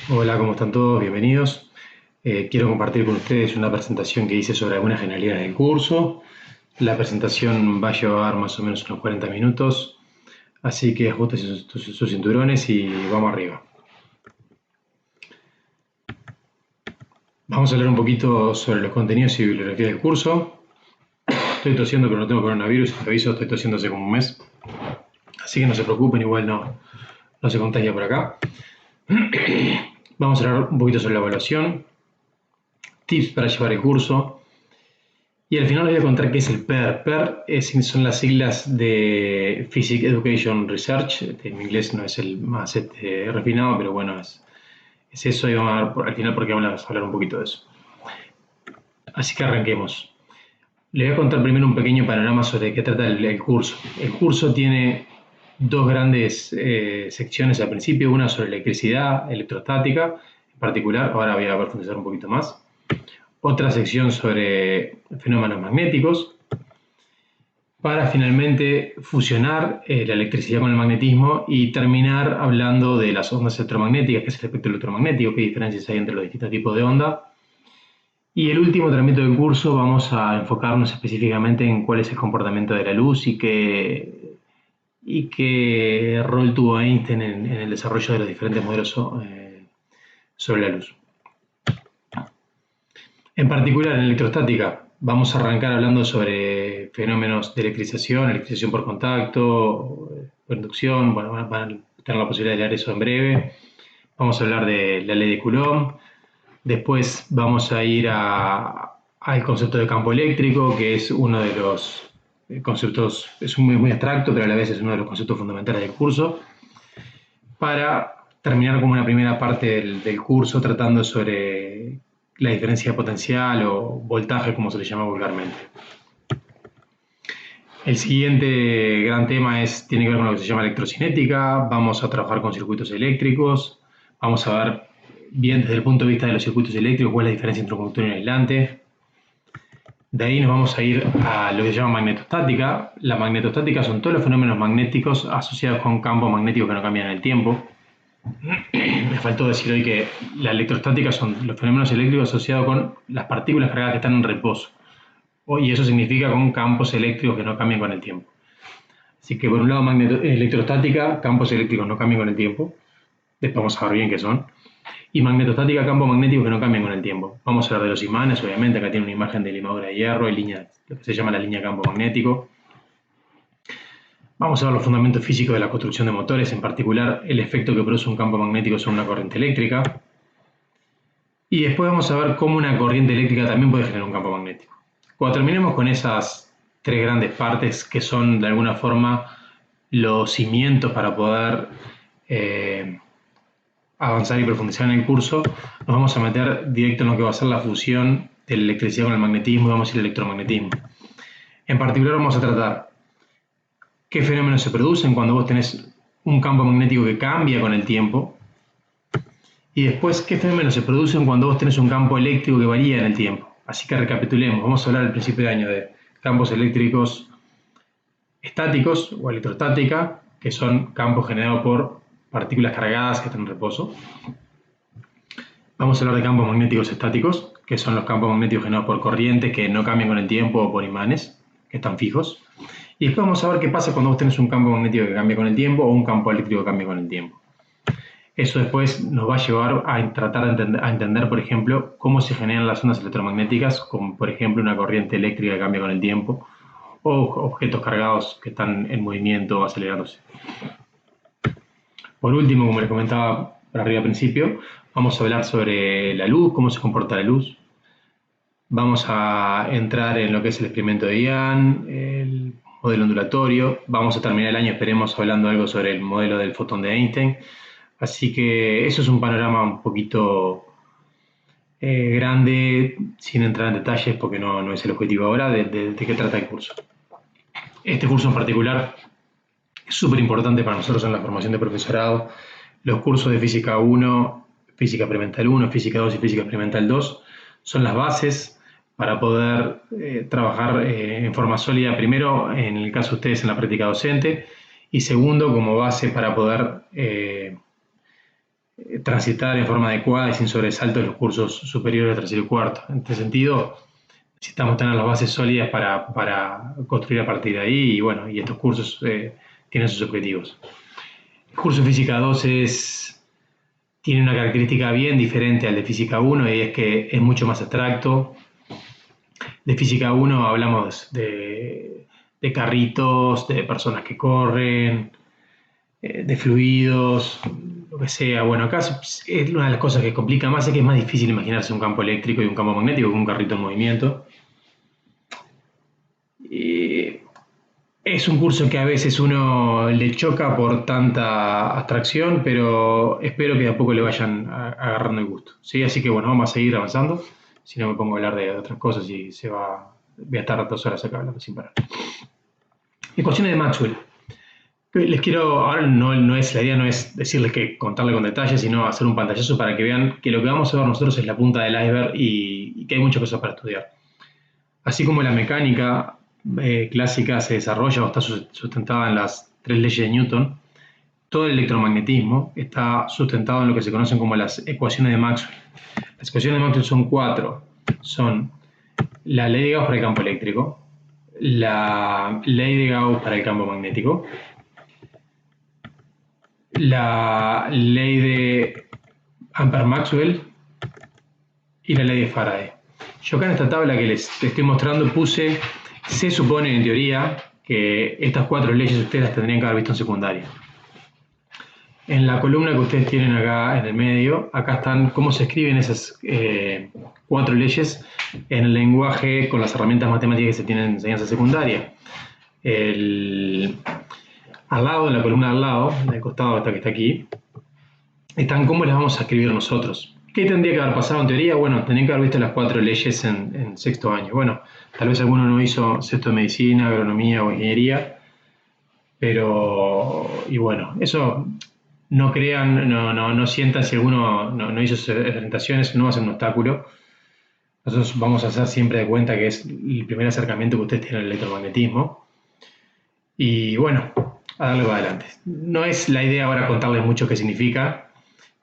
Hola, ¿cómo están todos? Bienvenidos. Quiero compartir con ustedes una presentación que hice sobre algunas generalidades del curso. La presentación va a llevar más o menos unos 40 minutos, así que ajusten sus cinturones y vamos arriba. Vamos a hablar un poquito sobre los contenidos y bibliografía del curso. Estoy tosiendo, pero no tengo coronavirus, te aviso, estoy tosiendo hace como un mes. Así que no se preocupen, igual no se contagia por acá. Vamos a hablar un poquito sobre la evaluación, tips para llevar el curso. Y al final les voy a contar qué es el PER. Son las siglas de Physics Education Research. En inglés no es el más refinado, pero bueno, es eso y vamos a ver al final porque vamos a hablar un poquito de eso. Así que arranquemos. Les voy a contar primero un pequeño panorama sobre qué trata el curso. El curso tiene dos grandes secciones al principio, una sobre electricidad, electrostática en particular, ahora voy a profundizar un poquito más. Otra sección sobre fenómenos magnéticos, para finalmente fusionar la electricidad con el magnetismo y terminar hablando de las ondas electromagnéticas, que es el espectro electromagnético, qué diferencias hay entre los distintos tipos de onda. Y el último trámite del curso vamos a enfocarnos específicamente en cuál es el comportamiento de la luz y qué rol tuvo Einstein en el desarrollo de los diferentes modelos sobre la luz. En particular, en electrostática, vamos a arrancar hablando sobre fenómenos de electrización por contacto, por inducción. Bueno, van a tener la posibilidad de leer eso en breve. Vamos a hablar de la ley de Coulomb. Después vamos a ir al concepto de campo eléctrico, que es uno de los conceptos, es muy abstracto, pero a la vez es uno de los conceptos fundamentales del curso, para terminar como una primera parte del curso tratando sobre la diferencia potencial o voltaje, como se le llama vulgarmente. El siguiente gran tema tiene que ver con lo que se llama electrocinética. Vamos a trabajar con circuitos eléctricos. Vamos a ver bien desde el punto de vista de los circuitos eléctricos cuál es la diferencia entre un conductor y un aislante. De ahí nos vamos a ir a lo que se llama magnetostática. La magnetostática son todos los fenómenos magnéticos asociados con campos magnéticos que no cambian en el tiempo. Me faltó decir hoy que la electrostática son los fenómenos eléctricos asociados con las partículas cargadas que están en reposo. Y eso significa con campos eléctricos que no cambian con el tiempo. Así que por un lado electrostática, campos eléctricos no cambian con el tiempo. Después vamos a ver bien qué son. Y magnetostática, campos magnéticos que no cambian con el tiempo. Vamos a hablar de los imanes, obviamente, acá tiene una imagen de limadura de hierro, lo que se llama la línea de campo magnético. Vamos a ver los fundamentos físicos de la construcción de motores, en particular el efecto que produce un campo magnético sobre una corriente eléctrica. Y después vamos a ver cómo una corriente eléctrica también puede generar un campo magnético. Cuando terminemos con esas tres grandes partes que son de alguna forma los cimientos para poder avanzar y profundizar en el curso, nos vamos a meter directo en lo que va a ser la fusión de la electricidad con el magnetismo y vamos a ir al electromagnetismo. En particular vamos a tratar qué fenómenos se producen cuando vos tenés un campo magnético que cambia con el tiempo y después qué fenómenos se producen cuando vos tenés un campo eléctrico que varía en el tiempo. Así que recapitulemos, vamos a hablar al principio de año de campos eléctricos estáticos o electrostática, que son campos generados por partículas cargadas que están en reposo. Vamos a hablar de campos magnéticos estáticos, que son los campos magnéticos generados por corrientes que no cambian con el tiempo o por imanes, que están fijos. Y después vamos a ver qué pasa cuando vos tenés un campo magnético que cambia con el tiempo o un campo eléctrico que cambia con el tiempo. Eso después nos va a llevar a tratar de entender, por ejemplo, cómo se generan las ondas electromagnéticas, como por ejemplo una corriente eléctrica que cambia con el tiempo, o objetos cargados que están en movimiento o acelerándose. Por último, como les comentaba por arriba al principio, vamos a hablar sobre la luz, cómo se comporta la luz. Vamos a entrar en lo que es el experimento de Ian, el modelo ondulatorio. Vamos a terminar el año, esperemos, hablando algo sobre el modelo del fotón de Einstein. Así que eso es un panorama un poquito grande, sin entrar en detalles, porque no es el objetivo ahora, de qué trata el curso. Este curso en particular es súper importante para nosotros en la formación de profesorado. Los cursos de Física 1, Física Experimental 1, Física 2 y Física Experimental 2 son las bases para poder trabajar en forma sólida, primero, en el caso de ustedes, en la práctica docente, y segundo, como base para poder transitar en forma adecuada y sin sobresaltos los cursos superiores, tercero y cuarto. En este sentido, necesitamos tener las bases sólidas para construir a partir de ahí y bueno, y estos cursos tienen sus objetivos. El curso de Física 2 tiene una característica bien diferente al de Física 1 y es que es mucho más abstracto. De Física 1 hablamos de carritos, de personas que corren, de fluidos, lo que sea. Bueno, acá es una de las cosas que complica más, es que es más difícil imaginarse un campo eléctrico y un campo magnético que un carrito en movimiento. Y es un curso que a veces uno le choca por tanta abstracción, pero espero que de a poco le vayan agarrando el gusto, ¿sí? Así que bueno, vamos a seguir avanzando. Si no me pongo a hablar de otras cosas y voy a estar 2 horas acá hablando sin parar. Ecuaciones de Maxwell. Les quiero, ahora la idea no es decirles que contarle con detalles, sino hacer un pantallazo para que vean que lo que vamos a ver nosotros es la punta del iceberg y que hay muchas cosas para estudiar. Así como la mecánica clásica se desarrolla o está sustentada en las 3 leyes de Newton, todo el electromagnetismo está sustentado en lo que se conocen como las ecuaciones de Maxwell. Las ecuaciones de Maxwell son 4. Son la ley de Gauss para el campo eléctrico, la ley de Gauss para el campo magnético, la ley de Ampère-Maxwell y la ley de Faraday. Yo acá en esta tabla que les estoy mostrando se supone en teoría que estas 4 leyes ustedes las tendrían que haber visto en secundaria. En la columna que ustedes tienen acá en el medio, acá están cómo se escriben esas 4 leyes en el lenguaje con las herramientas matemáticas que se tienen en enseñanza secundaria. Al lado, en la columna al lado, del costado esta que está aquí, están cómo las vamos a escribir nosotros. ¿Qué tendría que haber pasado en teoría? Bueno, tendrían que haber visto las 4 leyes en sexto año. Bueno, tal vez alguno no hizo sexto de medicina, agronomía o ingeniería, pero, y bueno, eso no crean, no sientan si alguno no hizo esas presentaciones, no va a ser un obstáculo. Nosotros vamos a hacer siempre de cuenta que es el primer acercamiento que ustedes tienen al electromagnetismo. Y bueno, a darle para adelante. No es la idea ahora contarles mucho qué significa,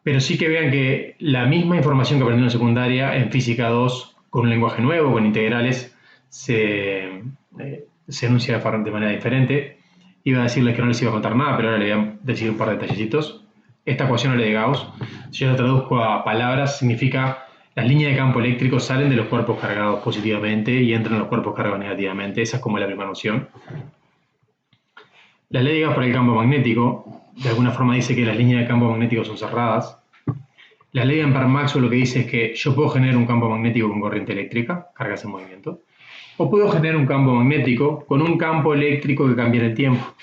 pero sí que vean que la misma información que aprendieron en secundaria, en Física 2, con un lenguaje nuevo, con integrales, se enuncia de manera diferente. Iba a decirles que no les iba a contar nada, pero ahora les voy a decir un par de detallecitos. Esta ecuación es la de Gauss. Si yo la traduzco a palabras, significa las líneas de campo eléctrico salen de los cuerpos cargados positivamente y entran en los cuerpos cargados negativamente. Esa es como la primera noción. La ley de Gauss para el campo magnético, de alguna forma dice que las líneas de campo magnético son cerradas. La ley de Ampère-Maxwell lo que dice es que yo puedo generar un campo magnético con corriente eléctrica, cargas en movimiento, o puedo generar un campo magnético con un campo eléctrico que cambia en el tiempo.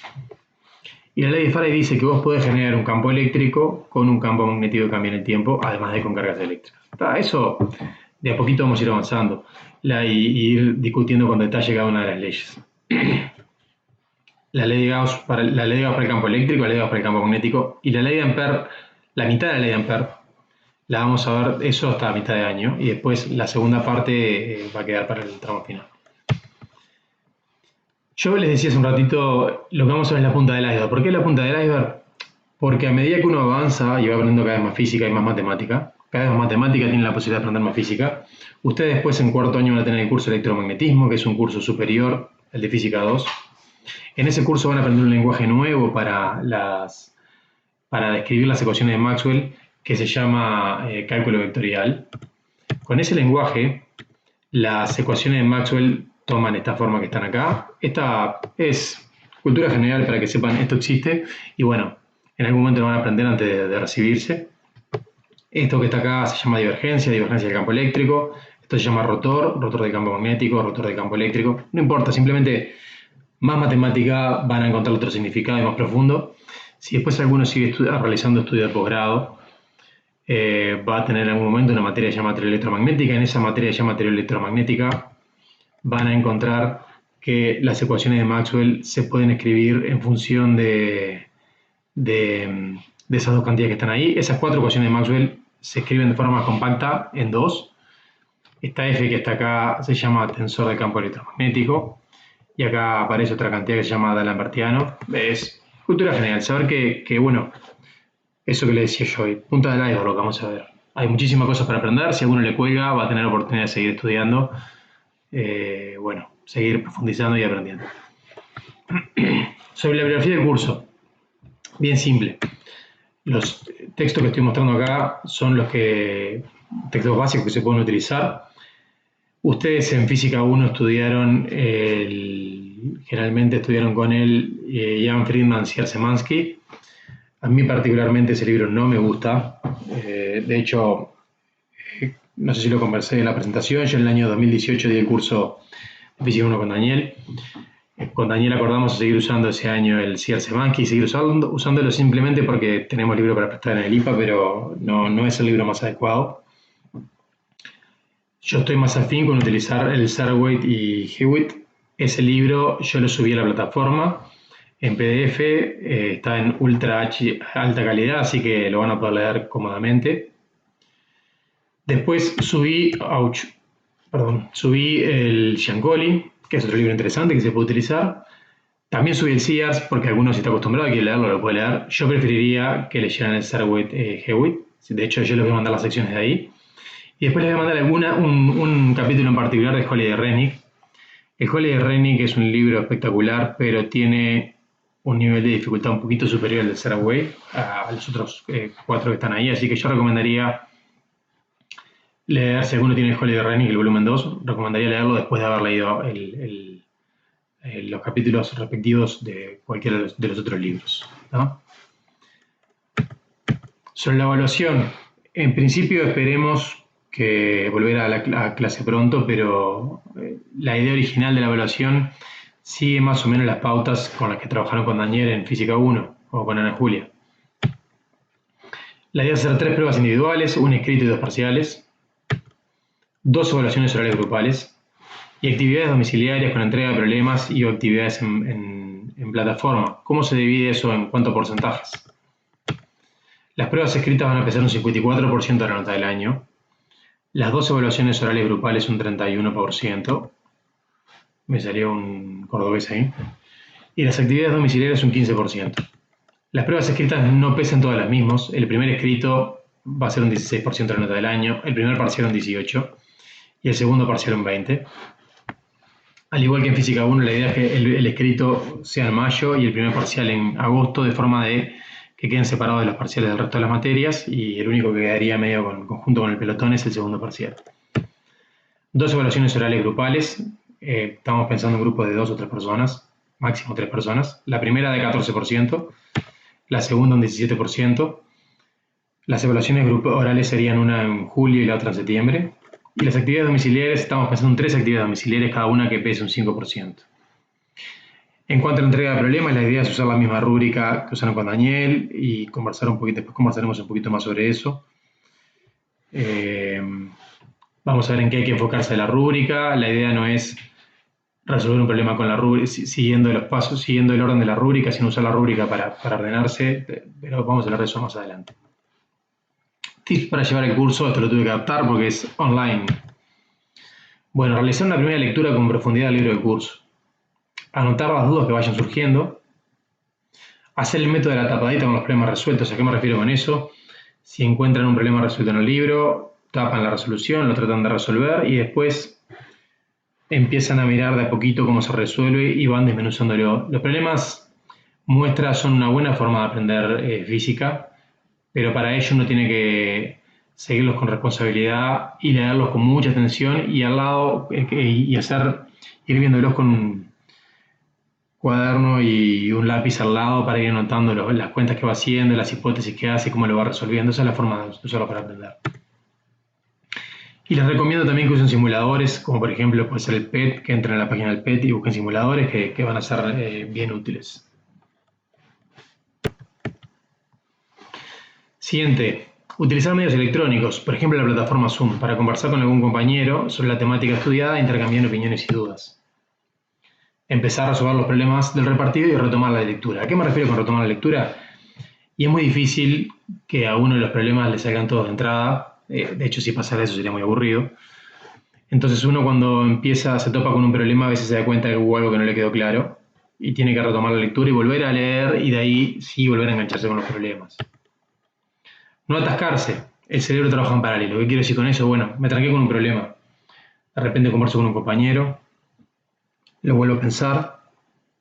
Y la ley de Faraday dice que vos podés generar un campo eléctrico con un campo magnético que cambia en el tiempo, además de con cargas eléctricas. Eso de a poquito vamos a ir avanzando y ir discutiendo con detalle cada una de las leyes. La ley de Gauss para el campo eléctrico, la ley de Gauss para el campo magnético y la ley de Ampère, la mitad de la ley de Ampère, la vamos a ver eso hasta la mitad de año y después la segunda parte va a quedar para el tramo final. Yo les decía hace un ratito, lo que vamos a ver es la punta del iceberg. ¿Por qué la punta del iceberg? Porque a medida que uno avanza y va aprendiendo cada vez más física y más matemática, cada vez más matemática tiene la posibilidad de aprender más física, ustedes después en cuarto año van a tener el curso de electromagnetismo, que es un curso superior, el de física 2. En ese curso van a aprender un lenguaje nuevo para describir las ecuaciones de Maxwell, que se llama cálculo vectorial. Con ese lenguaje, las ecuaciones de Maxwell toman esta forma que están acá. Esta es cultura general para que sepan esto existe y bueno, en algún momento lo van a aprender antes de recibirse. Esto que está acá se llama divergencia del campo eléctrico. Esto se llama rotor del campo magnético, rotor del campo eléctrico. No importa, simplemente más matemática van a encontrar otro significado y más profundo. Si después alguno sigue realizando estudios de posgrado, va a tener en algún momento una materia llamada teoría electromagnética. En esa materia llamada teoría electromagnética van a encontrar que las ecuaciones de Maxwell se pueden escribir en función de esas dos cantidades que están ahí. Esas 4 ecuaciones de Maxwell se escriben de forma compacta en 2. Esta F que está acá se llama tensor de campo electromagnético. Y acá aparece otra cantidad que se llama D'Alembertiano. Es cultura general. Saber que bueno, eso que le decía yo hoy, punta del iceberg lo que vamos a ver. Hay muchísimas cosas para aprender, si a uno le cuelga va a tener la oportunidad de seguir estudiando, bueno, seguir profundizando y aprendiendo. Sobre la bibliografía del curso, bien simple. Los textos que estoy mostrando acá son textos básicos que se pueden utilizar. Ustedes en Física 1 generalmente estudiaron con Jan Friedman, Sierra-Szymanski. A mí particularmente ese libro no me gusta. De hecho, no sé si lo conversé en la presentación, yo en el año 2018 di el curso de Física 1 con Daniel. Con Daniel acordamos seguir usando ese año el Sierra-Szymanski y seguir usándolo simplemente porque tenemos libro para prestar en el IPA, pero no es el libro más adecuado. Yo estoy más afín con utilizar el Sarwate y Hewitt. Ese libro yo lo subí a la plataforma en PDF, está en alta calidad, así que lo van a poder leer cómodamente. Después subí el Giancoli, que es otro libro interesante que se puede utilizar. También subí el SIARS, porque algunos si está acostumbrado a que leerlo, lo puede leer. Yo preferiría que leyeran el Sarwate Hewitt. De hecho, yo les voy a mandar las secciones de ahí. Y después les voy a mandar un capítulo en particular de Holiday Rennick. El Holiday Rennick es un libro espectacular, pero tiene un nivel de dificultad un poquito superior al del Sarwate, a los otros 4 que están ahí. Así que yo recomendaría leer, si alguno tiene el Holiday Rennick, el volumen 2, recomendaría leerlo después de haber leído los capítulos respectivos de cualquiera de los otros libros, ¿no? Sobre la evaluación, en principio esperemos que volver a la clase pronto, pero la idea original de la evaluación sigue más o menos las pautas con las que trabajaron con Daniel en Física 1 o con Ana Julia. La idea es hacer 3 pruebas individuales, un escrito y 2 parciales, 2 evaluaciones orales grupales y actividades domiciliarias con entrega de problemas y actividades en plataforma. ¿Cómo se divide eso en cuánto porcentajes? Las pruebas escritas van a pesar un 54% de la nota del año. Las 2 evaluaciones orales grupales un 31%. Me salió un cordobés ahí. Y las actividades domiciliarias un 15%. Las pruebas escritas no pesan todas las mismas. El primer escrito va a ser un 16% de la nota del año. El primer parcial un 18%. Y el segundo parcial un 20%. Al igual que en Física 1, la idea es que el escrito sea en mayo y el primer parcial en agosto, de forma de que queden separados de los parciales del resto de las materias, y el único que quedaría medio conjunto con el pelotón es el segundo parcial. 2 evaluaciones orales grupales, estamos pensando en grupos de 2 o 3 personas, máximo 3 personas. La primera de 14%, la segunda un 17%. Las evaluaciones orales serían una en julio y la otra en septiembre. Y las actividades domiciliares, estamos pensando en 3 actividades domiciliares, cada una que pese un 5%. En cuanto a la entrega de problemas, la idea es usar la misma rúbrica que usaron con Daniel y después conversaremos un poquito más sobre eso. Vamos a ver en qué hay que enfocarse de la rúbrica. La idea no es resolver un problema con la rúbrica, siguiendo los pasos, siguiendo el orden de la rúbrica, sin usar la rúbrica para ordenarse, pero vamos a hablar de eso más adelante. Tips para llevar el curso, esto lo tuve que adaptar porque es online. Bueno, realizar una primera lectura con profundidad del libro del curso. Anotar las dudas que vayan surgiendo. Hacer el método de la tapadita con los problemas resueltos. ¿A qué me refiero con eso? Si encuentran un problema resuelto en el libro, tapan la resolución, lo tratan de resolver y después empiezan a mirar de a poquito cómo se resuelve y van desmenuzándolo. Los problemas muestras son una buena forma de aprender física, pero para ello uno tiene que seguirlos con responsabilidad y leerlos con mucha atención y al lado ir viéndolos con un cuaderno y un lápiz al lado para ir anotando las cuentas que va haciendo, las hipótesis que hace, cómo lo va resolviendo. Esa es la forma de usarlo para aprender. Y les recomiendo también que usen simuladores, como por ejemplo puede ser el PET, que entren en la página del PET y busquen simuladores que van a ser bien útiles. Siguiente, utilizar medios electrónicos, por ejemplo la plataforma Zoom, para conversar con algún compañero sobre la temática estudiada e intercambiar opiniones y dudas. Empezar a resolver los problemas del repartido y retomar la lectura. ¿A qué me refiero con retomar la lectura? Y es muy difícil que a uno de los problemas le salgan todos de entrada. De hecho, si pasara eso sería muy aburrido. Entonces uno cuando se topa con un problema, a veces se da cuenta que hubo algo que no le quedó claro y tiene que retomar la lectura y volver a leer y de ahí sí volver a engancharse con los problemas. No atascarse. El cerebro trabaja en paralelo. ¿Qué quiero decir con eso? Bueno, me tranqué con un problema. De repente converso con un compañero, lo vuelvo a pensar,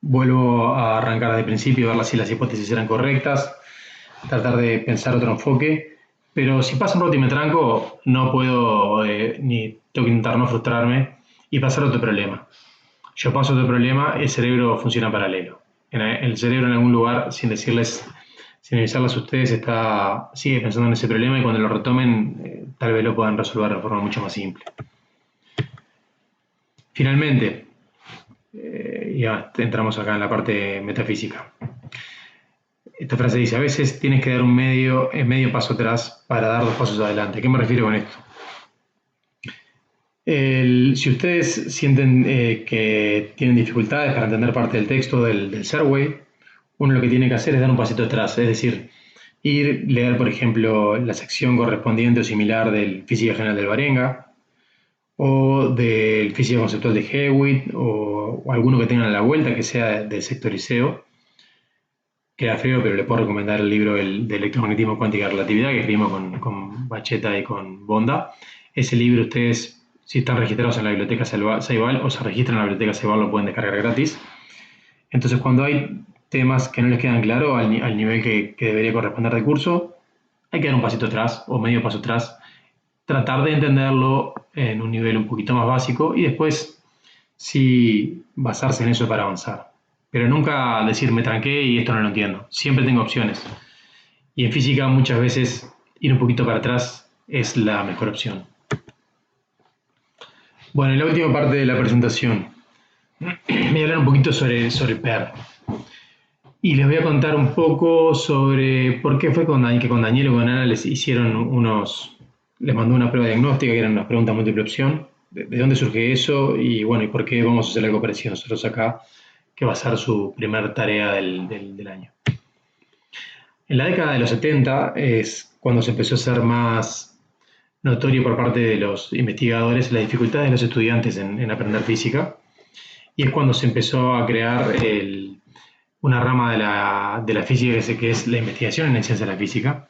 vuelvo a arrancar desde el principio, ver si las hipótesis eran correctas, tratar de pensar otro enfoque. Pero si pasa un rato y me tranco, no puedo, ni tengo que intentar no frustrarme y pasar otro problema. Yo paso otro problema, el cerebro funciona en paralelo. El cerebro en algún lugar, sin decirles, sin avisarles a ustedes, sigue pensando en ese problema y cuando lo retomen, tal vez lo puedan resolver de forma mucho más simple. Finalmente, ya entramos acá en la parte metafísica. Esta frase dice, a veces tienes que dar medio paso atrás para dar 2 pasos adelante. ¿A qué me refiero con esto? Si ustedes sienten que tienen dificultades para entender parte del texto del Serway, uno lo que tiene que hacer es dar un pasito atrás, es decir, leer, por ejemplo, la sección correspondiente o similar del Física General del Barenga, o del Física Conceptual de Hewitt, o alguno que tengan a la vuelta que sea del sector liceo. Queda feo, pero le puedo recomendar el libro de electromagnetismo cuántica y relatividad que escribimos con Bacheta y con Bonda. Ese libro ustedes, si están registrados en la biblioteca Ceibal o se registran en la biblioteca Ceibal, lo pueden descargar gratis. Entonces, cuando hay temas que no les quedan claros al nivel que debería corresponder de curso, hay que dar un pasito atrás o medio paso atrás, tratar de entenderlo en un nivel un poquito más básico y después sí basarse en eso para avanzar. Pero nunca decir me tranqué y esto no lo entiendo. Siempre tengo opciones. Y en física muchas veces ir un poquito para atrás es la mejor opción. Bueno, en la última parte de la presentación voy a hablar un poquito sobre PER. Y les voy a contar un poco sobre por qué fue que con Daniel y con Ana les mandó una prueba diagnóstica que eran unas preguntas múltiple opción, de dónde surge eso y bueno, y por qué vamos a hacer algo parecido nosotros acá, que va a ser su primera tarea del año. En la década de los 70 es cuando se empezó a ser más notorio por parte de los investigadores la dificultad de los estudiantes en aprender física y es cuando se empezó a crear una rama de la física que es la investigación en la ciencia de la física.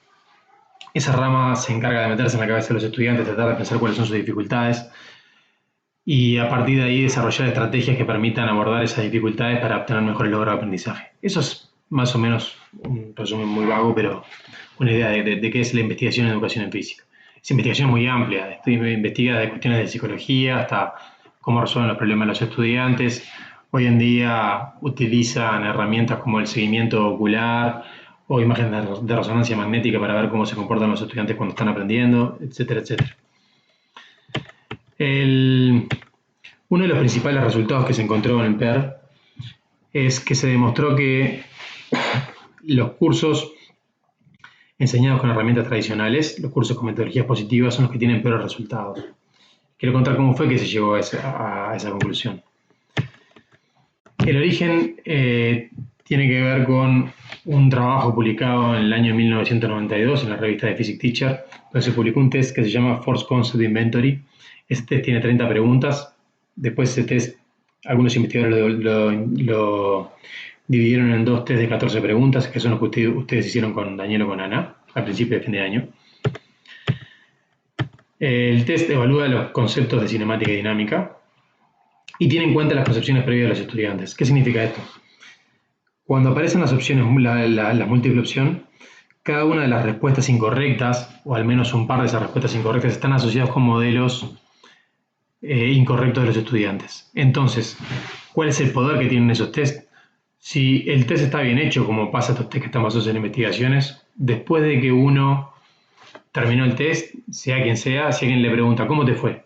Esa rama se encarga de meterse en la cabeza de los estudiantes, tratar de pensar cuáles son sus dificultades y a partir de ahí desarrollar estrategias que permitan abordar esas dificultades para obtener mejores logros de aprendizaje. Eso es más o menos un resumen muy vago, pero una idea de qué es la investigación en educación en física. Es investigación muy amplia, investiga de cuestiones de psicología hasta cómo resuelven los problemas de los estudiantes. Hoy en día utilizan herramientas como el seguimiento ocular o imágenes de resonancia magnética para ver cómo se comportan los estudiantes cuando están aprendiendo, etcétera, etcétera. Uno de los principales resultados que se encontró en el PER es que se demostró que los cursos enseñados con herramientas tradicionales, los cursos con metodologías positivas, son los que tienen peores resultados. Quiero contar cómo fue que se llegó a esa conclusión. El origen tiene que ver con un trabajo publicado en el año 1992 en la revista de Physics Teacher, donde se publicó un test que se llama Force Concept Inventory. Este test tiene 30 preguntas. Después ese test, algunos investigadores lo dividieron en 2 test de 14 preguntas, que son los que ustedes hicieron con Daniel o con Ana al principio de fin de año. El test evalúa los conceptos de cinemática y dinámica y tiene en cuenta las percepciones previas de los estudiantes. ¿Qué significa esto? Cuando aparecen las opciones, la múltiple opción, cada una de las respuestas incorrectas, o al menos un par de esas respuestas incorrectas, están asociados con modelos incorrectos de los estudiantes. Entonces, ¿cuál es el poder que tienen esos tests? Si el test está bien hecho, como pasa estos test que están basados en investigaciones, después de que uno terminó el test, sea quien sea, si alguien le pregunta, ¿cómo te fue?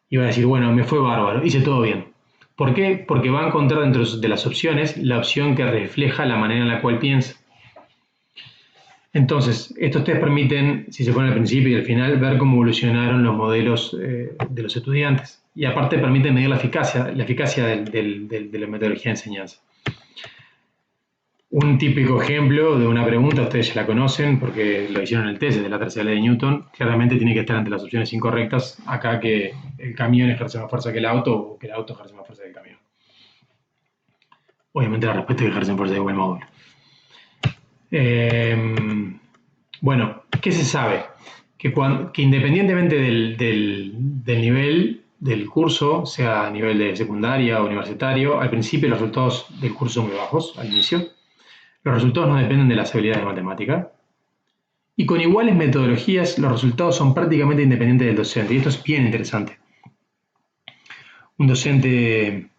Y va a decir, bueno, me fue bárbaro, hice todo bien. ¿Por qué? Porque va a encontrar dentro de las opciones la opción que refleja la manera en la cual piensa. Entonces, estos test permiten, si se pone al principio y al final, ver cómo evolucionaron los modelos de los estudiantes. Y aparte permiten medir la eficacia de la metodología de enseñanza. Un típico ejemplo de una pregunta, ustedes ya la conocen porque lo hicieron en el test de la tercera ley de Newton, claramente tiene que estar entre las opciones incorrectas, acá que el camión ejerce más fuerza que el auto o que el auto ejerce más fuerza que el camión. Obviamente la respuesta es que ejercen fuerza de igual módulo. Bueno, ¿qué se sabe? Que independientemente del nivel del curso, sea a nivel de secundaria o universitario, al principio los resultados del curso son muy bajos, al inicio. Los resultados no dependen de las habilidades de matemática. Y con iguales metodologías, los resultados son prácticamente independientes del docente. Y esto es bien interesante. Un docente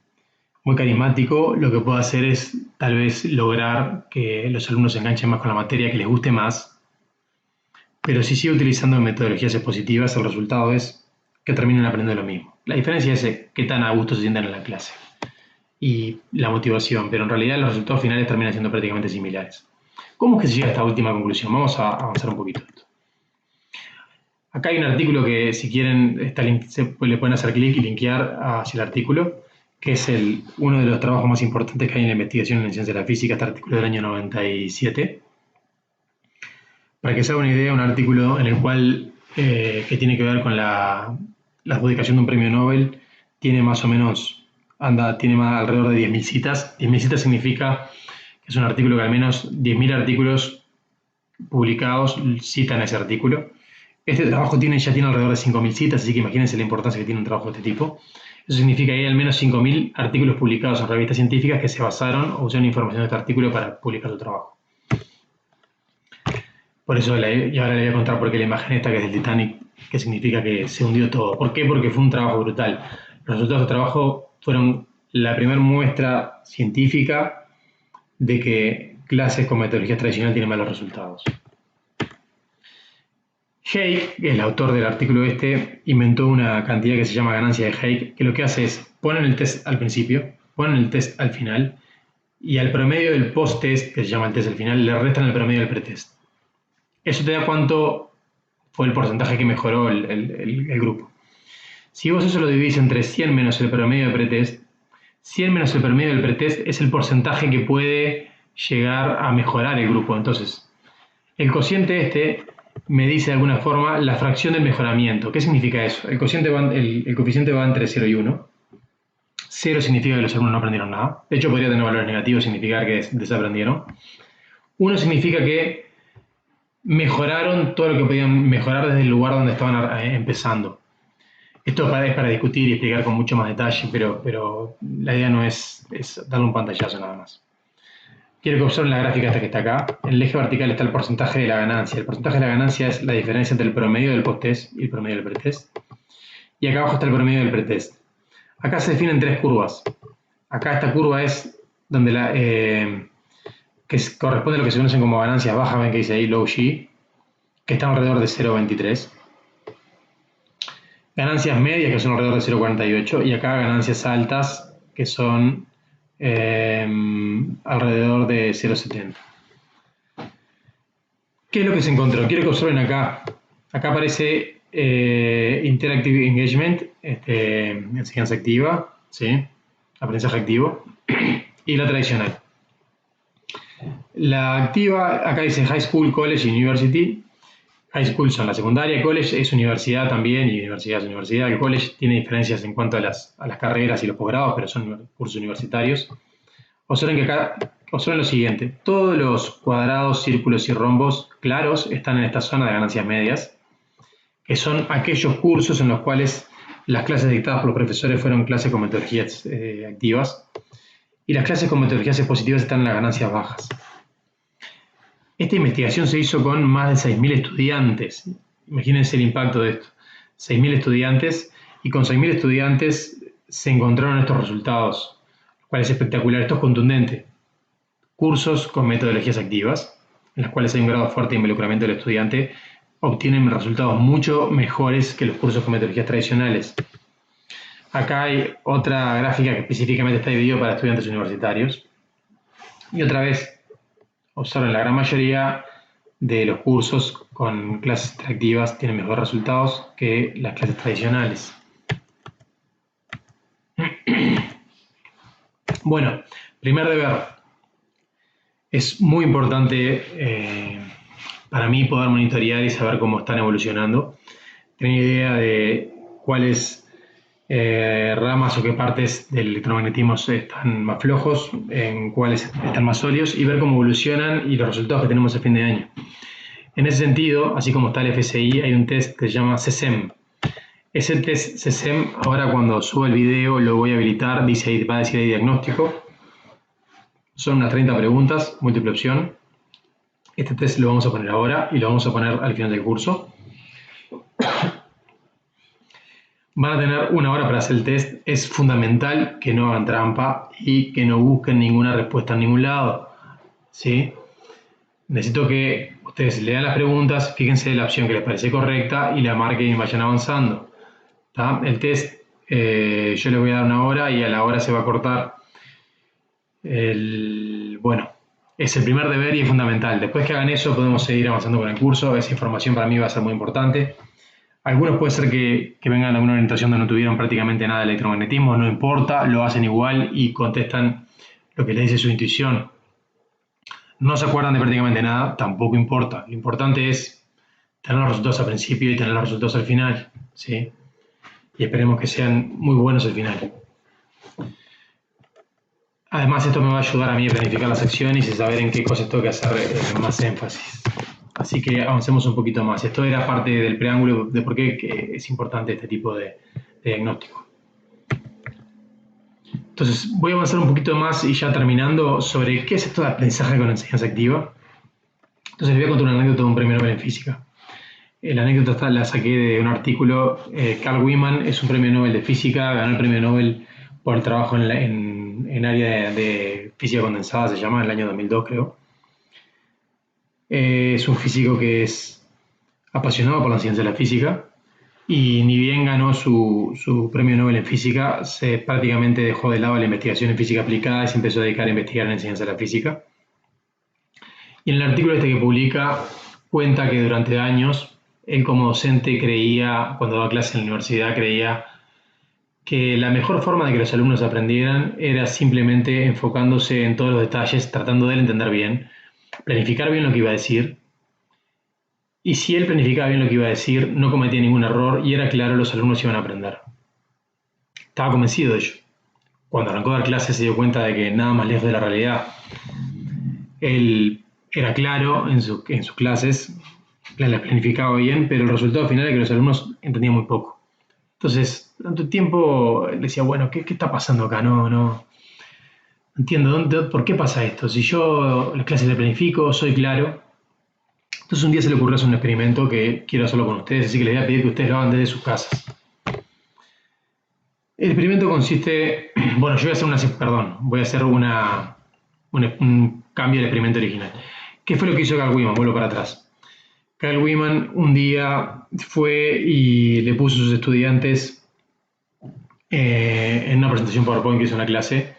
muy carismático lo que puede hacer es tal vez lograr que los alumnos se enganchen más con la materia, que les guste más. Pero si sigue utilizando metodologías expositivas, el resultado es que terminen aprendiendo lo mismo. La diferencia es qué tan a gusto se sientan en la clase y la motivación, pero en realidad los resultados finales terminan siendo prácticamente similares. ¿Cómo es que se llega a esta última conclusión? Vamos a avanzar un poquito. Acá hay un artículo que si quieren le pueden hacer clic y linkear hacia el artículo, que es uno de los trabajos más importantes que hay en la investigación en ciencia de la física, este artículo del año 97. Para que se haga una idea, un artículo en el cual que tiene que ver con la adjudicación de un premio Nobel, tiene más o menos, tiene alrededor de 10.000 citas. 10.000 citas significa que es un artículo que al menos 10.000 artículos publicados citan ese artículo. Este trabajo ya tiene alrededor de 5.000 citas, así que imagínense la importancia que tiene un trabajo de este tipo. Eso significa que hay al menos 5.000 artículos publicados en revistas científicas que se basaron o usaron información de este artículo para publicar su trabajo. Por eso, y ahora le voy a contar por qué la imagen esta que es del Titanic, que significa que se hundió todo. ¿Por qué? Porque fue un trabajo brutal. Los resultados del trabajo fueron la primera muestra científica de que clases con metodologías tradicionales tienen malos resultados. Hayek, el autor del artículo inventó una cantidad que se llama ganancia de Hayek, que lo que hace es ponen el test al principio, ponen el test al final, y al promedio del post-test, que se llama el test al final, le restan el promedio del pretest. Eso te da cuánto fue el porcentaje que mejoró el grupo. Si vos eso lo dividís entre 100 menos el promedio del pretest, 100 menos el promedio del pretest es el porcentaje que puede llegar a mejorar el grupo. Entonces, el cociente me dice de alguna forma la fracción del mejoramiento. ¿Qué significa eso? El coeficiente va entre 0 y 1. 0 significa que los alumnos no aprendieron nada. De hecho, podría tener valores negativos, significar que desaprendieron. 1 significa que mejoraron todo lo que podían mejorar desde el lugar donde estaban empezando. Esto es para discutir y explicar con mucho más detalle, pero la idea no es darle un pantallazo nada más. Quiero que observen la gráfica esta que está acá. En el eje vertical está el porcentaje de la ganancia. El porcentaje de la ganancia es la diferencia entre el promedio del post-test y el promedio del pretest. Y acá abajo está el promedio del pretest. Acá se definen 3 curvas. Acá esta curva es donde corresponde a lo que se conocen como ganancias bajas, ven que dice ahí low G, que están alrededor de 0,23. Ganancias medias, que son alrededor de 0,48. Y acá ganancias altas, que son alrededor de 0,70. ¿Qué es lo que se encontró? Quiero que observen acá. Acá aparece Interactive Engagement, enseñanza activa, ¿sí? Aprendizaje activo, y la tradicional. La activa, acá dice High School, College y University. High School son la secundaria, college es universidad también, y universidad es universidad. El college tiene diferencias en cuanto a las carreras y los posgrados, pero son cursos universitarios. Observen que acá, observen lo siguiente, todos los cuadrados, círculos y rombos claros están en esta zona de ganancias medias, que son aquellos cursos en los cuales las clases dictadas por los profesores fueron clases con metodologías activas, y las clases con metodologías expositivas están en las ganancias bajas. Esta investigación se hizo con más de 6.000 estudiantes. Imagínense el impacto de esto. 6.000 estudiantes, y con 6.000 estudiantes se encontraron estos resultados, lo cual es espectacular. Esto es contundente. Cursos con metodologías activas, en las cuales hay un grado fuerte de involucramiento del estudiante, obtienen resultados mucho mejores que los cursos con metodologías tradicionales. Acá hay otra gráfica que específicamente está dividida para estudiantes universitarios. Y otra vez, observen, la gran mayoría de los cursos con clases interactivas tienen mejores resultados que las clases tradicionales. Bueno, primer deber. Es muy importante para mí poder monitorear y saber cómo están evolucionando. Tener idea de cuáles ramas o qué partes del electromagnetismo están más flojos, en cuáles están más sólidos, y ver cómo evolucionan y los resultados que tenemos a fin de año. En ese sentido, así como está el FSI, hay un test que se llama SESEM. Ese test SESEM, ahora cuando suba el video lo voy a habilitar, va a decir ahí diagnóstico. Son unas 30 preguntas, múltiple opción. Este test lo vamos a poner ahora y lo vamos a poner al final del curso. Van a tener 1 hora para hacer el test. Es fundamental que no hagan trampa y que no busquen ninguna respuesta en ningún lado, ¿sí? Necesito que ustedes lean las preguntas, fíjense la opción que les parece correcta y la marquen y vayan avanzando. ¿Tá? El test, yo les voy a dar 1 hora y a la hora se va a cortar. Bueno, es el primer deber y es fundamental. Después que hagan eso podemos seguir avanzando con el curso. Esa información para mí va a ser muy importante. Algunos puede ser que vengan de alguna orientación donde no tuvieron prácticamente nada de electromagnetismo, no importa, lo hacen igual y contestan lo que les dice su intuición. No se acuerdan de prácticamente nada, tampoco importa. Lo importante es tener los resultados al principio y tener los resultados al final, ¿sí? Y esperemos que sean muy buenos al final. Además, esto me va a ayudar a mí a planificar las acciones y saber en qué cosas tengo que hacer más énfasis. Así que avancemos un poquito más. Esto era parte del preámbulo de por qué es importante este tipo de diagnóstico. Entonces, voy a avanzar un poquito más y ya terminando sobre qué es esto de aprendizaje con enseñanza activa. Entonces, les voy a contar una anécdota de un premio Nobel en física. La anécdota la saqué de un artículo. Carl Wieman es un premio Nobel de física, ganó el premio Nobel por el trabajo en área de física condensada, se llama, en el año 2002 creo. Es un físico que es apasionado por la ciencia de la física y ni bien ganó su premio Nobel en física, se prácticamente dejó de lado la investigación en física aplicada y se empezó a dedicar a investigar en ciencia de la física. Y en el artículo este que publica cuenta que durante años él como docente creía, cuando daba clases en la universidad, creía que la mejor forma de que los alumnos aprendieran era simplemente enfocándose en todos los detalles, tratando de entender bien, planificar bien lo que iba a decir. Y si él planificaba bien lo que iba a decir, no cometía ningún error y era claro, los alumnos iban a aprender. Estaba convencido de ello. Cuando arrancó a dar clases se dio cuenta de que nada más lejos de la realidad. Él era claro en sus clases, las planificaba bien, pero el resultado final era que los alumnos entendían muy poco. Entonces, durante un tiempo él decía, bueno, ¿qué está pasando acá? No entiendo, ¿por qué pasa esto? Si yo las clases las planifico, soy claro. Entonces un día se le ocurrió hacer un experimento que quiero hacerlo con ustedes, así que les voy a pedir que ustedes lo hagan desde sus casas. El experimento consiste, bueno, yo voy a hacer un cambio del experimento original. ¿Qué fue lo que hizo Carl Wieman? Vuelvo para atrás. Carl Wieman un día fue y le puso a sus estudiantes en una presentación PowerPoint que hizo en la clase.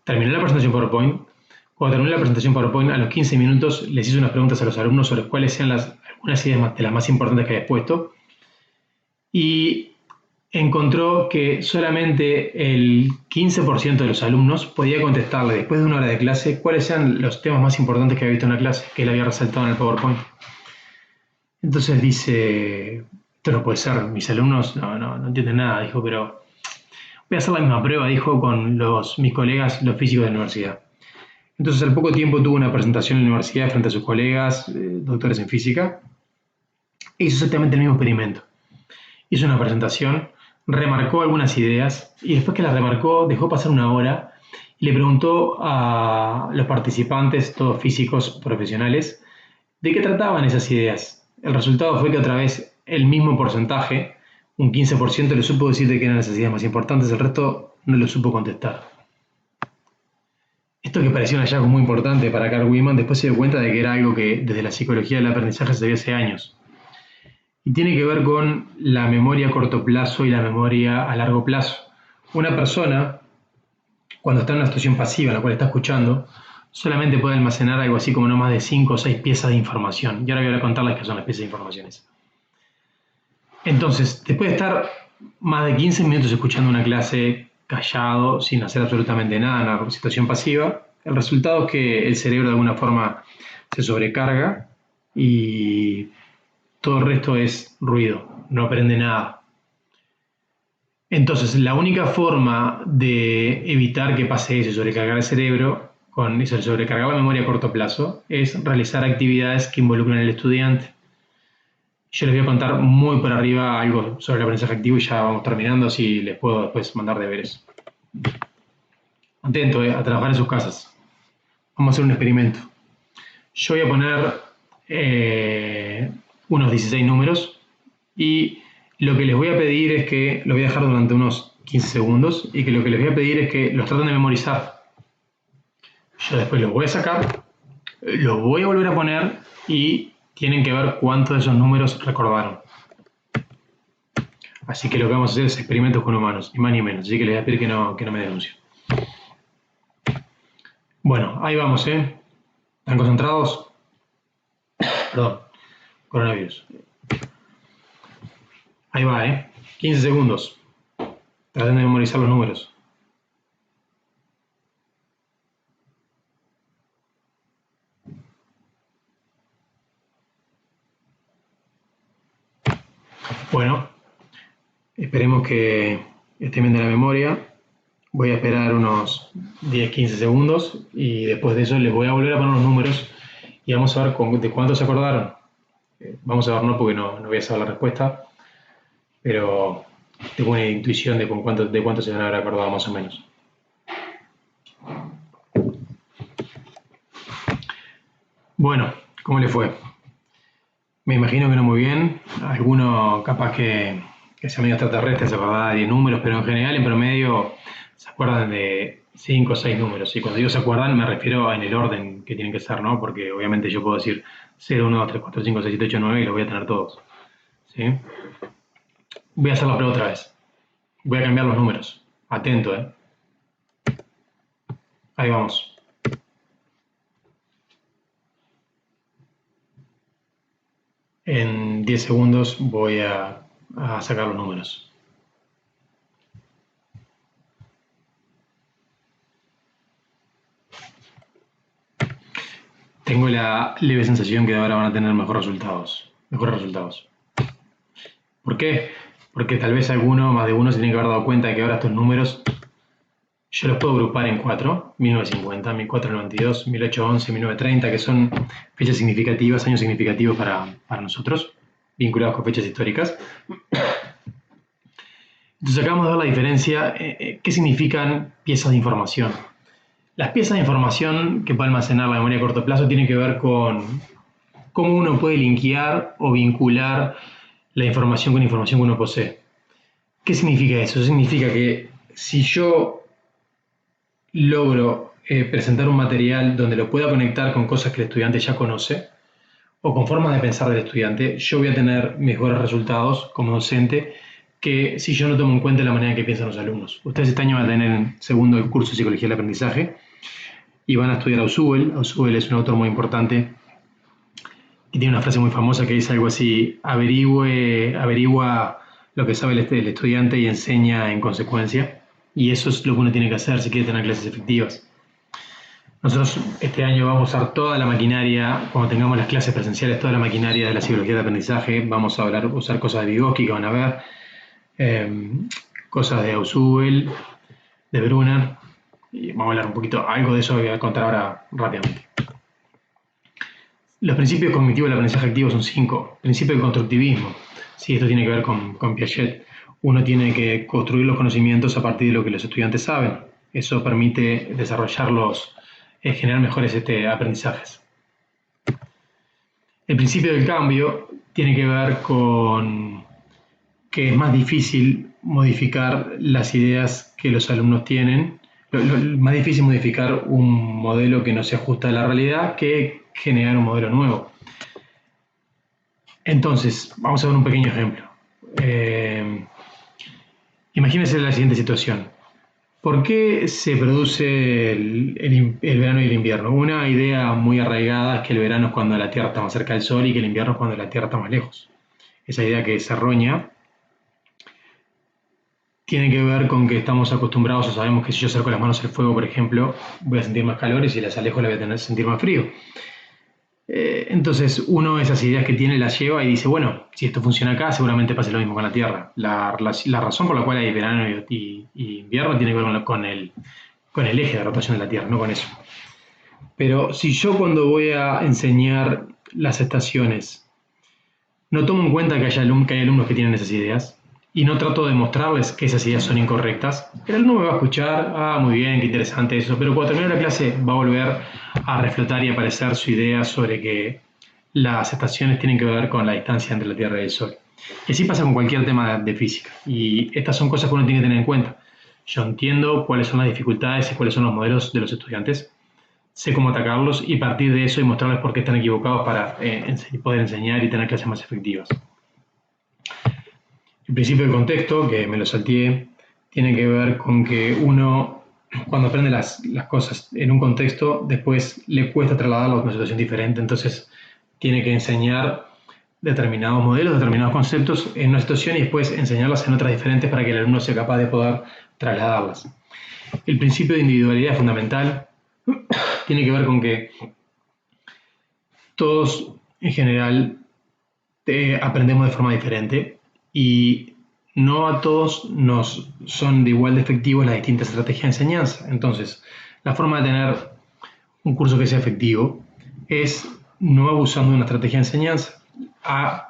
Terminó la presentación PowerPoint. Cuando terminó la presentación PowerPoint, a los 15 minutos les hizo unas preguntas a los alumnos sobre cuáles sean algunas ideas de las más importantes que había expuesto. Y encontró que solamente el 15% de los alumnos podía contestarle después de 1 hora de clase cuáles eran los temas más importantes que había visto en la clase, que él había resaltado en el PowerPoint. Entonces dice, esto no puede ser, mis alumnos no entienden nada, dijo, pero voy a hacer la misma prueba, dijo, con mis colegas, los físicos de la universidad. Entonces al poco tiempo tuvo una presentación en la universidad frente a sus colegas, doctores en física, e hizo exactamente el mismo experimento. Hizo una presentación, remarcó algunas ideas y después que las remarcó dejó pasar 1 hora y le preguntó a los participantes, todos físicos profesionales, de qué trataban esas ideas. El resultado fue que otra vez el mismo porcentaje, un 15%, le supo decir de qué eran las ideas más importantes, el resto no lo supo contestar. Esto que parecía un hallazgo muy importante para Carl Wieman, después se dio cuenta de que era algo que desde la psicología del aprendizaje se sabía hace años. Y tiene que ver con la memoria a corto plazo y la memoria a largo plazo. Una persona, cuando está en una situación pasiva en la cual está escuchando, solamente puede almacenar algo así como no más de 5 o 6 piezas de información. Y ahora voy a contarles qué son las piezas de informaciones. Entonces, después de estar más de 15 minutos escuchando una clase callado, sin hacer absolutamente nada en una situación pasiva, el resultado es que el cerebro de alguna forma se sobrecarga y todo el resto es ruido, no aprende nada. Entonces, la única forma de evitar que pase eso, sobrecargar el cerebro, con eso, sobrecargar la memoria a corto plazo, es realizar actividades que involucren al estudiante. Yo les voy a contar muy por arriba algo sobre el aprendizaje activo y ya vamos terminando, así les puedo después mandar deberes. Atento, a trabajar en sus casas. Vamos a hacer un experimento. Yo voy a poner unos 16 números y lo que les voy a pedir es que los voy a dejar durante unos 15 segundos y que lo que les voy a pedir es que los traten de memorizar. Yo después los voy a sacar, los voy a volver a poner y tienen que ver cuántos de esos números recordaron. Así que lo que vamos a hacer es experimentos con humanos, ni más ni menos. Así que les voy a pedir que no me denuncien. Bueno, ahí vamos, ¿eh? ¿Están concentrados? Perdón, coronavirus. Ahí va, 15 segundos. Traten de memorizar los números. Bueno, esperemos que estén bien de la memoria. Voy a esperar unos 10-15 segundos y después de eso les voy a volver a poner los números y vamos a ver de cuántos se acordaron. Vamos a ver, no, porque no voy a saber la respuesta, pero tengo una intuición de cuánto se van a haber acordado más o menos. Bueno, ¿cómo le fue? Me imagino que no muy bien. Alguno capaz que sea medio extraterrestre se acordaba de 10 números, pero en general, en promedio, se acuerdan de 5 o 6 números. Y cuando digo se acuerdan, me refiero en el orden que tienen que ser, ¿no? Porque obviamente yo puedo decir 0, 1, 2, 3, 4, 5, 6, 7, 8, 9 y los voy a tener todos. ¿Sí? Voy a hacer la prueba otra vez. Voy a cambiar los números. Atento, ¿eh? Ahí vamos. En 10 segundos voy a sacar los números. Tengo la leve sensación que ahora van a tener mejores resultados. ¿Por qué? Porque tal vez más de uno se tiene que haber dado cuenta de que ahora estos números yo los puedo agrupar en 4, 1950, 1492, 1811, 1930, que son fechas significativas, años significativos para nosotros, vinculados con fechas históricas. Entonces acabamos de ver la diferencia, qué significan piezas de información. Las piezas de información que puede almacenar la memoria a corto plazo tienen que ver con cómo uno puede linkear o vincular la información con información que uno posee. ¿Qué significa eso? Eso significa que si yo logro presentar un material donde lo pueda conectar con cosas que el estudiante ya conoce o con formas de pensar del estudiante, yo voy a tener mejores resultados como docente que si yo no tomo en cuenta la manera en que piensan los alumnos. Ustedes este año van a tener en segundo el curso de Psicología del Aprendizaje y van a estudiar a Ausubel. Ausubel es un autor muy importante y tiene una frase muy famosa que dice algo así: averigua lo que sabe el estudiante y enseña en consecuencia. Y eso es lo que uno tiene que hacer si quiere tener clases efectivas. Nosotros este año vamos a usar toda la maquinaria, cuando tengamos las clases presenciales, toda la maquinaria de la psicología de aprendizaje. Vamos a usar cosas de Vygotsky que van a ver, cosas de Ausubel, de Brunner, y vamos a hablar un poquito, algo de eso voy a contar ahora rápidamente. Los principios cognitivos del aprendizaje activo son 5. Principio del constructivismo. Sí, esto tiene que ver con Piaget. Uno tiene que construir los conocimientos a partir de lo que los estudiantes saben. Eso permite desarrollarlos, generar mejores aprendizajes. El principio del cambio tiene que ver con que es más difícil modificar las ideas que los alumnos tienen. Más difícil modificar un modelo que no se ajusta a la realidad que generar un modelo nuevo. Entonces, vamos a ver un pequeño ejemplo. Imagínense la siguiente situación. ¿Por qué se produce el verano y el invierno? Una idea muy arraigada es que el verano es cuando la Tierra está más cerca del Sol y que el invierno es cuando la Tierra está más lejos. Esa idea que es errónea tiene que ver con que estamos acostumbrados o sabemos que si yo acerco las manos al fuego, por ejemplo, voy a sentir más calor y si las alejo la voy a sentir más frío. Entonces uno esas ideas que tiene las lleva y dice, bueno, si esto funciona acá, seguramente pase lo mismo con la Tierra. La razón por la cual hay verano y invierno tiene que ver con el eje de rotación de la Tierra, no con eso. Pero si yo cuando voy a enseñar las estaciones No tomo en cuenta que hay alumnos que tienen esas ideas y no trato de mostrarles que esas ideas son incorrectas. El alumno me va a escuchar, muy bien, qué interesante eso, pero cuando termine la clase va a volver a reflotar y aparecer su idea sobre que las estaciones tienen que ver con la distancia entre la Tierra y el Sol. Y así pasa con cualquier tema de física. Y estas son cosas que uno tiene que tener en cuenta. Yo entiendo cuáles son las dificultades y cuáles son los modelos de los estudiantes, sé cómo atacarlos y partir de eso y mostrarles por qué están equivocados para poder enseñar y tener clases más efectivas. El principio del contexto, que me lo salteé, tiene que ver con que uno, cuando aprende las cosas en un contexto, después le cuesta trasladarlo a una situación diferente, entonces tiene que enseñar determinados modelos, determinados conceptos en una situación y después enseñarlas en otras diferentes para que el alumno sea capaz de poder trasladarlas. El principio de individualidad es fundamental, tiene que ver con que todos en general aprendemos de forma diferente y no a todos nos son de igual de efectivos las distintas estrategias de enseñanza. Entonces, la forma de tener un curso que sea efectivo es no abusando de una estrategia de enseñanza.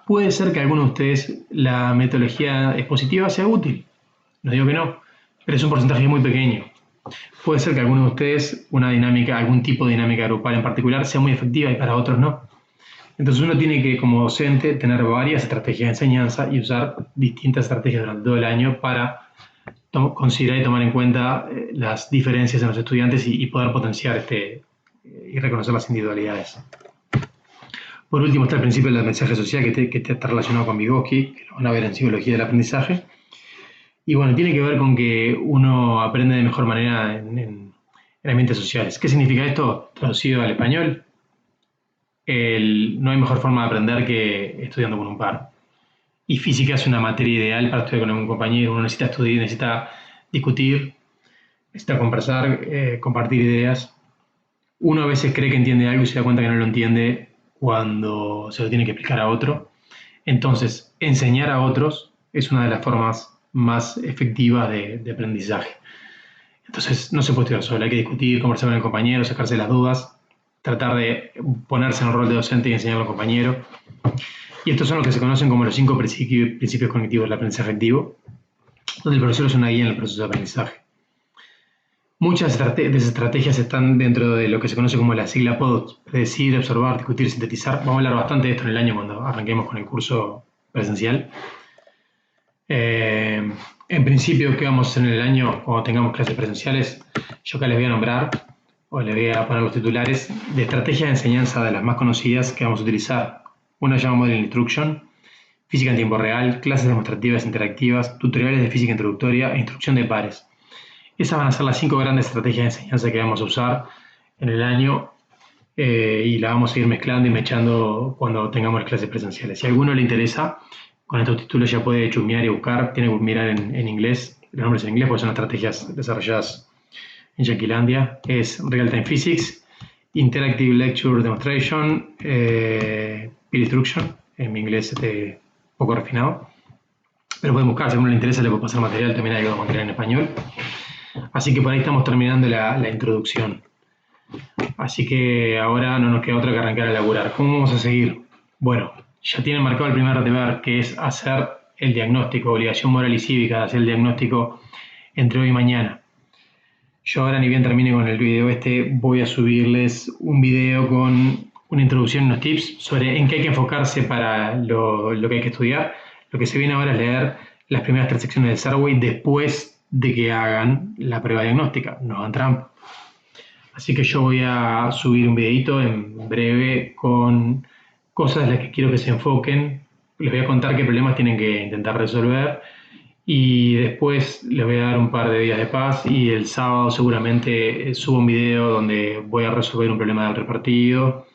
Puede ser que a algunos de ustedes la metodología expositiva sea útil, no digo que no, pero es un porcentaje muy pequeño. Puede ser que a algunos de ustedes una dinámica, algún tipo de dinámica grupal en particular sea muy efectiva y para otros no. Entonces uno tiene que, como docente, tener varias estrategias de enseñanza y usar distintas estrategias durante todo el año para considerar y tomar en cuenta las diferencias en los estudiantes y poder potenciar y reconocer las individualidades. Por último está el principio del mensaje social que está relacionado con Vygotsky, que lo van a ver en Psicología del Aprendizaje. Y bueno, tiene que ver con que uno aprende de mejor manera en ambientes sociales. ¿Qué significa esto traducido al español? No hay mejor forma de aprender que estudiando con un par. Y física es una materia ideal para estudiar con un compañero. Uno necesita estudiar, necesita discutir, necesita conversar, compartir ideas. Uno a veces cree que entiende algo y se da cuenta que no lo entiende cuando se lo tiene que explicar a otro. Entonces, enseñar a otros es una de las formas más efectivas de aprendizaje. Entonces, no se puede estudiar solo, hay que discutir, conversar con el compañero, sacarse las dudas, tratar de ponerse en el rol de docente y enseñar al compañero. Y estos son los que se conocen como los 5 principios cognitivos del aprendizaje activo, donde el profesor es una guía en el proceso de aprendizaje. Muchas de esas estrategias están dentro de lo que se conoce como la sigla POD: predecir, observar, discutir, sintetizar. Vamos a hablar bastante de esto en el año cuando arranquemos con el curso presencial. En principio, ¿qué vamos a hacer en el año cuando tengamos clases presenciales? Yo acá les voy a nombrar, o les voy a poner los titulares, de estrategias de enseñanza de las más conocidas que vamos a utilizar. Una se llama Model Instruction, física en tiempo real, clases demostrativas interactivas, tutoriales de física introductoria e instrucción de pares. Esas van a ser las 5 grandes estrategias de enseñanza que vamos a usar en el año y la vamos a ir mezclando y mechando cuando tengamos las clases presenciales. Si a alguno le interesa, con estos títulos ya puede chusmear y buscar, tiene que mirar en inglés, los nombres en inglés porque son estrategias desarrolladas en Yanquilandia. Es Real Time Physics, Interactive Lecture Demonstration, Peer Instruction, en mi inglés poco refinado. Pero pueden buscar, si a uno le interesa le puedo pasar material, también hay algo material en español. Así que por ahí estamos terminando la introducción. Así que ahora no nos queda otra que arrancar a laburar. ¿Cómo vamos a seguir? Bueno, ya tienen marcado el primer deber, que es hacer el diagnóstico, obligación moral y cívica de hacer el diagnóstico entre hoy y mañana. Yo ahora, ni bien termine con el video voy a subirles un video con una introducción, unos tips sobre en qué hay que enfocarse para lo que hay que estudiar. Lo que se viene ahora es leer las primeras 3 secciones del Survey después de que hagan la prueba diagnóstica, no hagan trampa. Así que yo voy a subir un videito en breve con cosas en las que quiero que se enfoquen. Les voy a contar qué problemas tienen que intentar resolver y después les voy a dar un par de días de paz y el sábado seguramente subo un video donde voy a resolver un problema del repartido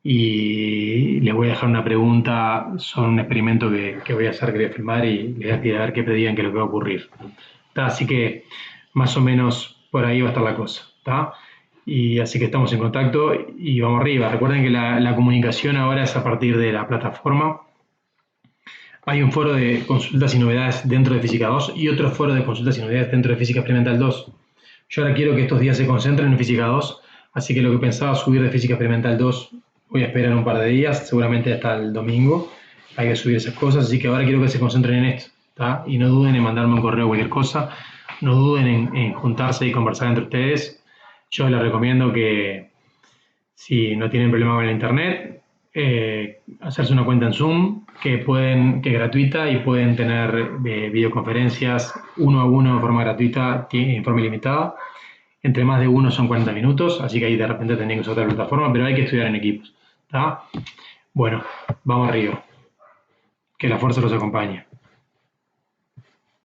y les voy a dejar una pregunta sobre un experimento que voy a hacer, que voy a filmar y les voy a pedir a ver qué predigan que es lo que va a ocurrir. Así que más o menos por ahí va a estar la cosa. ¿Tá? Y así que estamos en contacto y vamos arriba. Recuerden que la comunicación ahora es a partir de la plataforma. Hay un foro de consultas y novedades dentro de Física 2 y otro foro de consultas y novedades dentro de Física Experimental 2. Yo ahora quiero que estos días se concentren en Física 2, así que lo que pensaba subir de Física Experimental 2 voy a esperar un par de días, seguramente hasta el domingo, hay que subir esas cosas, así que ahora quiero que se concentren en esto, ¿tá? Y no duden en mandarme un correo o cualquier cosa, no duden en juntarse y conversar entre ustedes. Yo les recomiendo que si no tienen problema con el internet, hacerse una cuenta en Zoom, que es gratuita y pueden tener videoconferencias uno a uno de forma gratuita, en forma ilimitada. Entre más de uno son 40 minutos, así que ahí de repente tendrían que usar otra plataforma, pero hay que estudiar en equipos, ¿tá? Bueno, vamos arriba. Que la fuerza los acompañe.